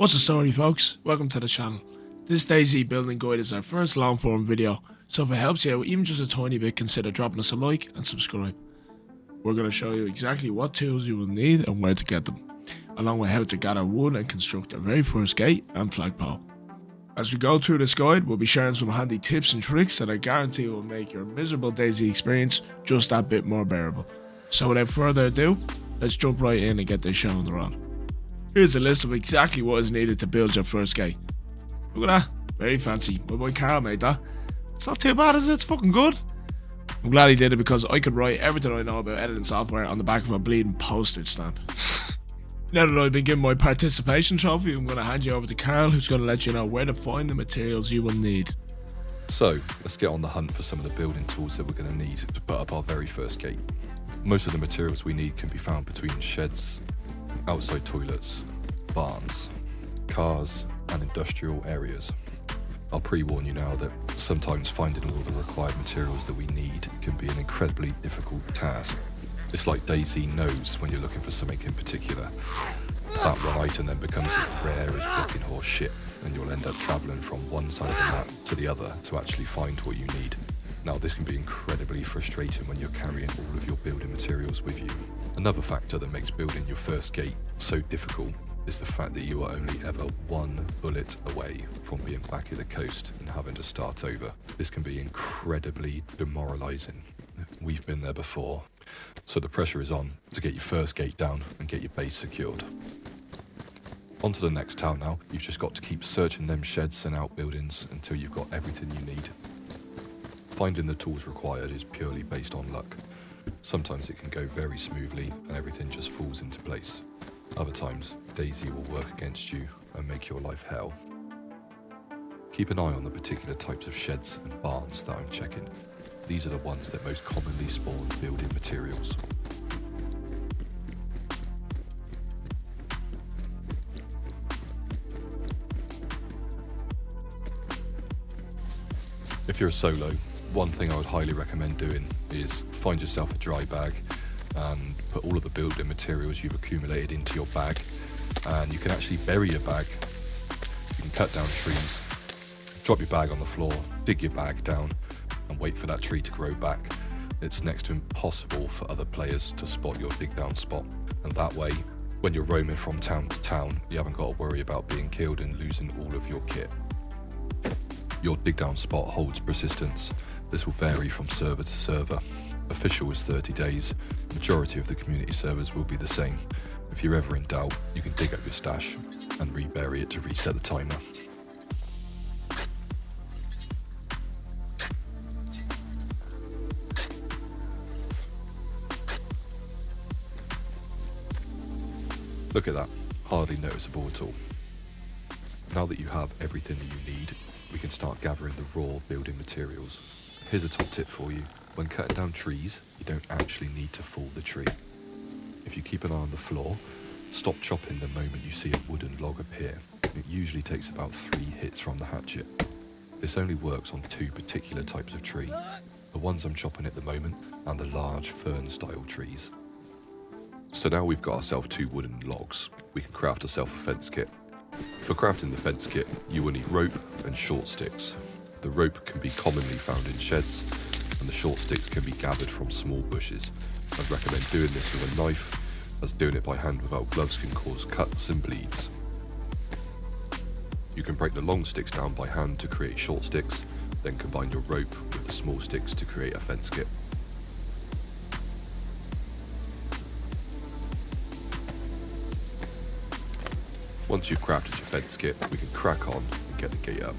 What's the story, folks? Welcome to the channel. This DayZ building guide is our first long form video, so if it helps you out even just a tiny bit, consider dropping us a like and subscribe. We're going to show you exactly what tools you will need and where to get them, along with how to gather wood and construct our very first gate and flagpole. As we go through this guide, we'll be sharing some handy tips and tricks that I guarantee will make your miserable DayZ experience just that bit more bearable. So without further ado, let's jump right in and get this show on the road. Here's a list of exactly what is needed to build your first gate. Look at that, very fancy. My boy Carl made that. It's not too bad, is it? It's fucking good. I'm glad he did it because I could write everything I know about editing software on the back of a bleeding postage stamp. Now that I've been given my participation trophy, I'm going to hand you over to Carl, who's going to let you know where to find the materials you will need. So, let's get on the hunt for some of the building tools that we're going to need to put up our very first gate. Most of the materials we need can be found between sheds, outside toilets, barns, cars and industrial areas. I'll pre-warn you now that sometimes finding all the required materials that we need can be an incredibly difficult task. It's like DayZ knows when you're looking for something in particular. That one item then becomes as rare as rocking horse shit, and you'll end up travelling from one side of the map to the other to actually find what you need. Now, this can be incredibly frustrating when you're carrying all of your building materials with you. Another factor that makes building your first gate so difficult is the fact that you are only ever one bullet away from being back at the coast and having to start over. This can be incredibly demoralising. We've been there before. So the pressure is on to get your first gate down and get your base secured. On to the next town now. You've just got to keep searching them sheds and outbuildings until you've got everything you need. Finding the tools required is purely based on luck. Sometimes it can go very smoothly and everything just falls into place. Other times, DayZ will work against you and make your life hell. Keep an eye on the particular types of sheds and barns that I'm checking. These are the ones that most commonly spawn building materials. If you're a solo, one thing I would highly recommend doing is find yourself a dry bag and put all of the building materials you've accumulated into your bag, and you can actually bury your bag. You can cut down trees, drop your bag on the floor, dig your bag down and wait for that tree to grow back. It's next to impossible for other players to spot your dig down spot, and that way when you're roaming from town to town you haven't got to worry about being killed and losing all of your kit. Your dig down spot holds persistence. This will vary from server to server. Official is 30 days. Majority of the community servers will be the same. If you're ever in doubt, you can dig up your stash and rebury it to reset the timer. Look at that, hardly noticeable at all. Now that you have everything that you need, we can start gathering the raw building materials. Here's a top tip for you. When cutting down trees, you don't actually need to fall the tree. If you keep an eye on the floor, stop chopping the moment you see a wooden log appear. It usually takes about 3 hits from the hatchet. This only works on 2 particular types of tree, the ones I'm chopping at the moment and the large fern-style trees. So now we've got ourselves 2 wooden logs, we can craft ourselves a fence kit. For crafting the fence kit, you will need rope and short sticks. The rope can be commonly found in sheds, and the short sticks can be gathered from small bushes. I'd recommend doing this with a knife, as doing it by hand without gloves can cause cuts and bleeds. You can break the long sticks down by hand to create short sticks, then combine your rope with the small sticks to create a fence kit. Once you've crafted your fence kit, we can crack on and get the gate up.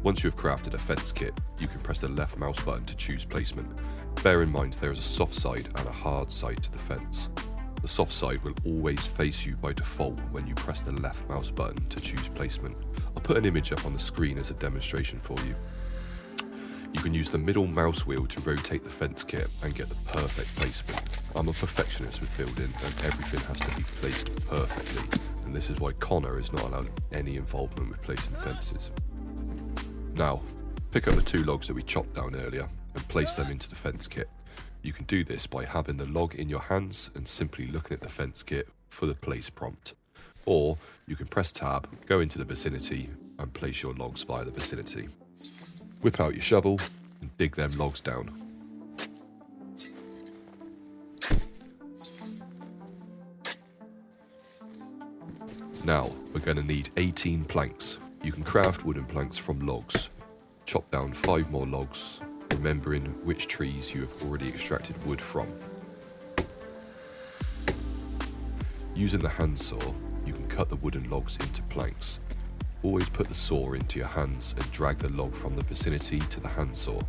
Once you have crafted a fence kit, you can press the left mouse button to choose placement. Bear in mind there is a soft side and a hard side to the fence. The soft side will always face you by default when you press the left mouse button to choose placement. I'll put an image up on the screen as a demonstration for you. You can use the middle mouse wheel to rotate the fence kit and get the perfect placement. I'm a perfectionist with building and everything has to be placed perfectly, and this is why Connor is not allowed any involvement with placing fences. Now, pick up the 2 logs that we chopped down earlier and place them into the fence kit. You can do this by having the log in your hands and simply looking at the fence kit for the place prompt. Or you can press tab, go into the vicinity and place your logs via the vicinity. Whip out your shovel and dig them logs down. Now we're going to need 18 planks. You can craft wooden planks from logs. Chop down 5 more logs, remembering which trees you have already extracted wood from. Using the handsaw, you can cut the wooden logs into planks. Always put the saw into your hands and drag the log from the vicinity to the handsaw.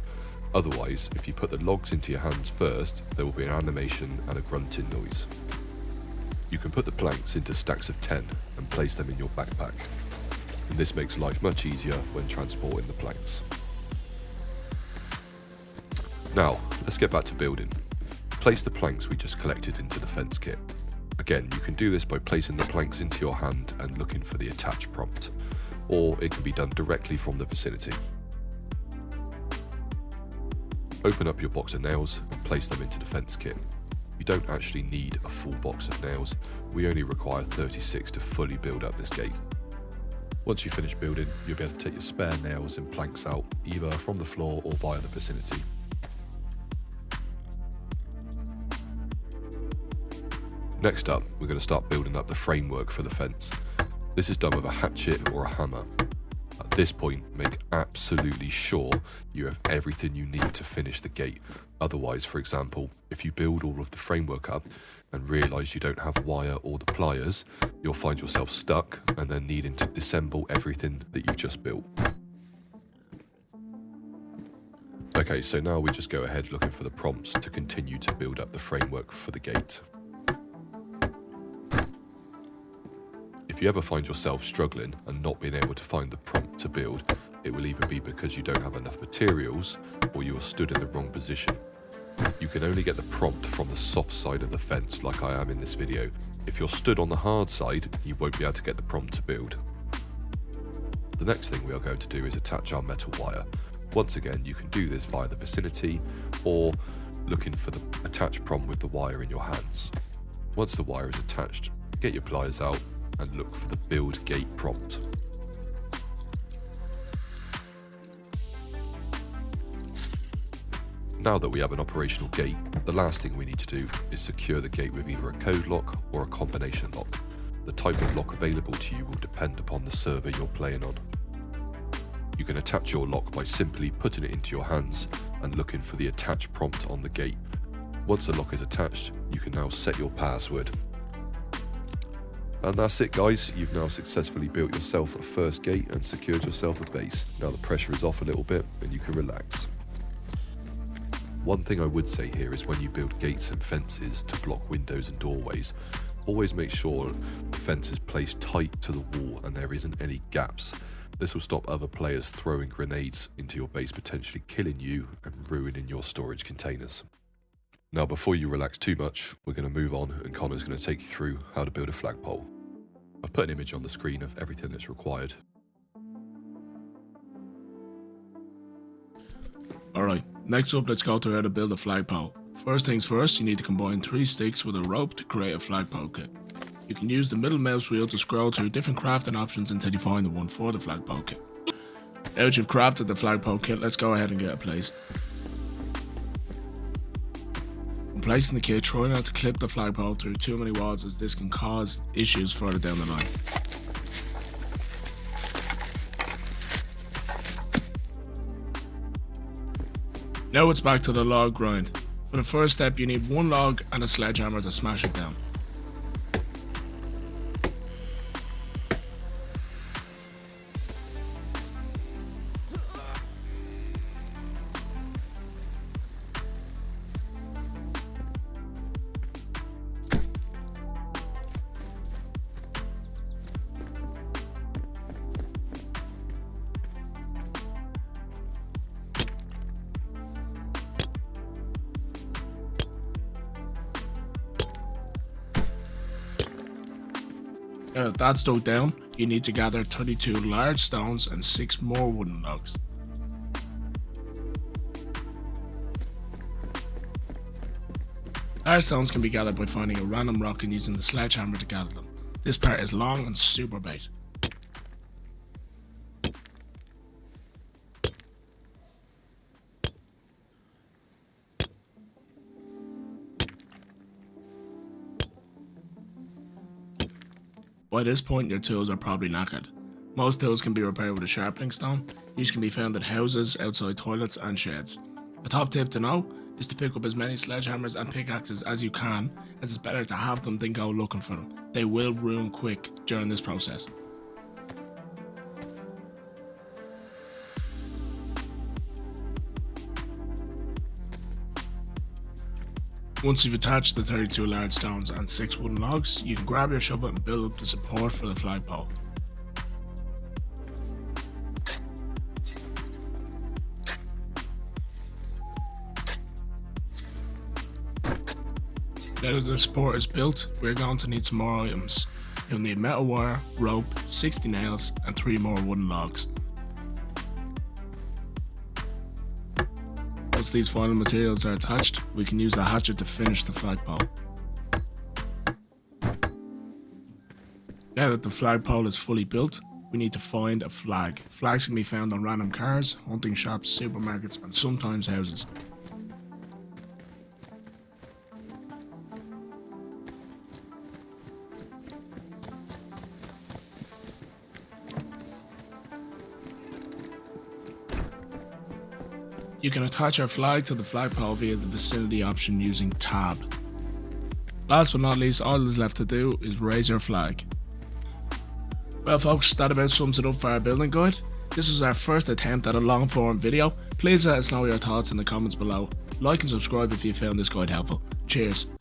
Otherwise, if you put the logs into your hands first, there will be an animation and a grunting noise. You can put the planks into stacks of 10 and place them in your backpack. And this makes life much easier when transporting the planks. Now, let's get back to building. Place the planks we just collected into the fence kit. Again, you can do this by placing the planks into your hand and looking for the attach prompt, or it can be done directly from the vicinity. Open up your box of nails and place them into the fence kit. You don't actually need a full box of nails, we only require 36 to fully build up this gate. Once you finish building, you'll be able to take your spare nails and planks out, either from the floor or via the vicinity. Next up, we're going to start building up the framework for the fence. This is done with a hatchet or a hammer. At this point, make absolutely sure you have everything you need to finish the gate. Otherwise, for example, if you build all of the framework up and realise you don't have wire or the pliers, you'll find yourself stuck and then needing to disassemble everything that you've just built. Okay, so now we just go ahead looking for the prompts to continue to build up the framework for the gate. If you ever find yourself struggling and not being able to find the prompt to build, it will either be because you don't have enough materials or you are stood in the wrong position. You can only get the prompt from the soft side of the fence like I am in this video. If you're stood on the hard side, you won't be able to get the prompt to build. The next thing we are going to do is attach our metal wire. Once again, you can do this via the vicinity or looking for the attach prompt with the wire in your hands. Once the wire is attached, get your pliers out and look for the build gate prompt. Now that we have an operational gate, the last thing we need to do is secure the gate with either a code lock or a combination lock. The type of lock available to you will depend upon the server you're playing on. You can attach your lock by simply putting it into your hands and looking for the attach prompt on the gate. Once the lock is attached, you can now set your password. And that's it guys, you've now successfully built yourself a first gate and secured yourself a base. Now the pressure is off a little bit and you can relax. One thing I would say here is when you build gates and fences to block windows and doorways, always make sure the fence is placed tight to the wall and there isn't any gaps. This will stop other players throwing grenades into your base, potentially killing you and ruining your storage containers. Now before you relax too much, we're going to move on and Connor's going to take you through how to build a flagpole. I've put an image on the screen of everything that's required. Alright, next up let's go to how to build a flagpole. First things first, you need to combine 3 sticks with a rope to create a flagpole kit. You can use the middle mouse wheel to scroll through different crafting options until you find the one for the flagpole kit. Now that you've crafted the flagpole kit, let's go ahead and get it placed. When placing the kit, try not to clip the flagpole through too many walls as this can cause issues further down the line. Now it's back to the log grind. For the first step, you need 1 log and a sledgehammer to smash it down. Now that that's dug down, you need to gather 32 large stones and 6 more wooden logs. Large stones can be gathered by finding a random rock and using the sledgehammer to gather them. This part is long and super bait. By this point your tools are probably knackered. Most tools can be repaired with a sharpening stone. These can be found in houses, outside toilets and sheds. A top tip to know is to pick up as many sledgehammers and pickaxes as you can, as it's better to have them than go looking for them. They will ruin quick during this process. Once you've attached the 32 large stones and 6 wooden logs, you can grab your shovel and build up the support for the flagpole. Now that the support is built, we're going to need some more items. You'll need metal wire, rope, 60 nails and 3 more wooden logs. Once these final materials are attached, we can use the hatchet to finish the flagpole. Now that the flagpole is fully built, we need to find a flag. Flags can be found on random cars, hunting shops, supermarkets and sometimes houses. You can attach our flag to the flagpole via the vicinity option using tab. Last but not least, all that's left to do is raise your flag. Well folks, that about sums it up for our building guide. This was our first attempt at a long form video. Please let us know your thoughts in the comments below. Like and subscribe if you found this guide helpful. Cheers.